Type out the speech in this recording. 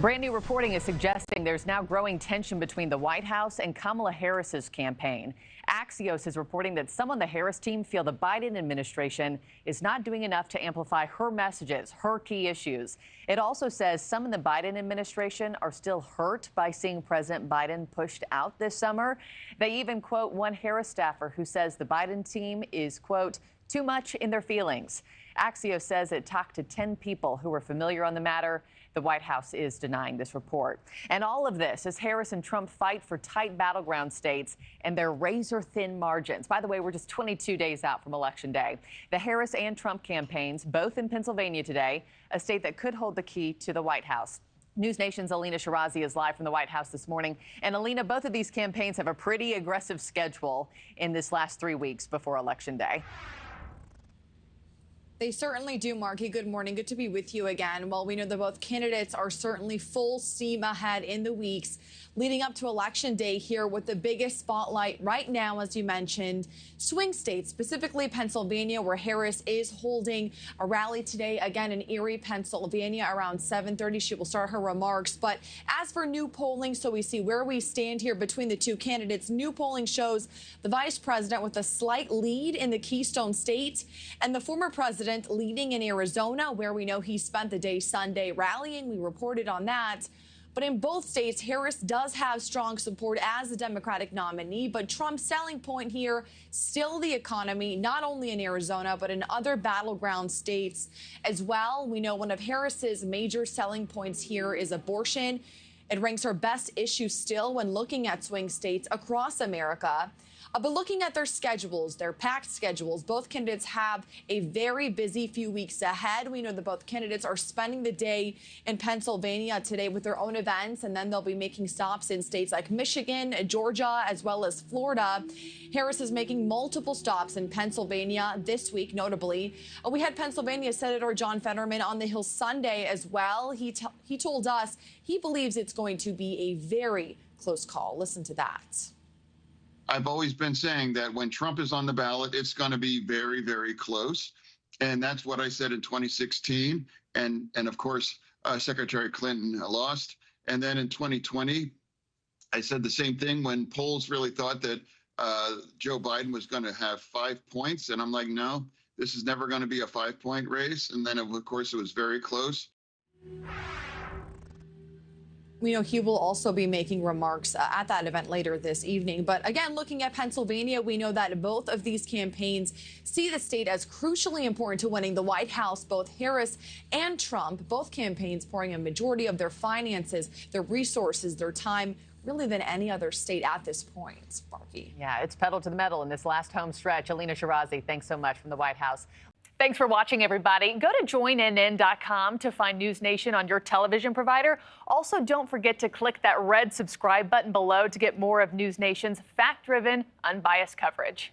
Brand new reporting is suggesting there's now growing tension between the White House and Kamala Harris's campaign. Axios is reporting that some on the Harris team feel the Biden administration is not doing enough to amplify her messages, her key issues. It also says some in the Biden administration are still hurt by seeing President Biden pushed out this summer. They even quote one Harris staffer who says the Biden team is, quote, too much in their feelings. Axios says it talked to 10 people who were familiar on the matter. The White House is denying this report. And all of this as Harris and Trump fight for tight battleground states and their razor-thin margins. By the way, we're just 22 days out from Election Day. The Harris and Trump campaigns, both in Pennsylvania today, a state that could hold the key to the White House. NewsNation's Alina Shirazi is live from the White House this morning. And Alina, both of these campaigns have a pretty aggressive schedule in this last 3 weeks before Election Day. They certainly do, Markie. Good morning. Good to be with you again. Well, we know that both candidates are certainly full steam ahead in the weeks leading up to Election Day here, with the biggest spotlight right now, as you mentioned, swing states, specifically Pennsylvania, where Harris is holding a rally today, again in Erie, Pennsylvania, around 7:30. She will start her remarks. But as for new polling, so we see where we stand here between the two candidates. New polling shows the vice president with a slight lead in the Keystone State, and the former president leading in Arizona, where we know he spent the day Sunday rallying. We reported on that. But in both states, Harris does have strong support as the Democratic nominee. But Trump's selling point here, still the economy, not only in Arizona, but in other battleground states as well. We know one of Harris's major selling points here is abortion. It ranks her best issue still when looking at swing states across America. But looking at their schedules, their packed schedules, both candidates have a very busy few weeks ahead. We know that both candidates are spending the day in Pennsylvania today with their own events, and then they'll be making stops in states like Michigan, Georgia, as well as Florida. Harris is making multiple stops in Pennsylvania this week, notably. We had Pennsylvania Senator John Fetterman on the Hill Sunday as well. He told us he believes it's going to be a very close call. Listen to that. I've always been saying that when Trump is on the ballot, it's going to be very, very close. And that's what I said in 2016. And of course, Secretary Clinton lost. And then in 2020, I said the same thing when polls really thought that Joe Biden was going to have 5 points. And I'm like, no, this is never going to be a 5-point race. And then, of course, it was very close. We know he will also be making remarks at that event later this evening. But again, looking at Pennsylvania, we know that both of these campaigns see the state as crucially important to winning the White House. Both Harris and Trump, both campaigns pouring a majority of their finances, their resources, their time, really than any other state at this point. Markie. Yeah, it's pedal to the metal in this last home stretch. Alina Shirazi, thanks so much from the White House. Thanks for watching, everybody. Go to joinnn.com to find NewsNation on your television provider. Also, don't forget to click that red subscribe button below to get more of NewsNation's fact-driven, unbiased coverage.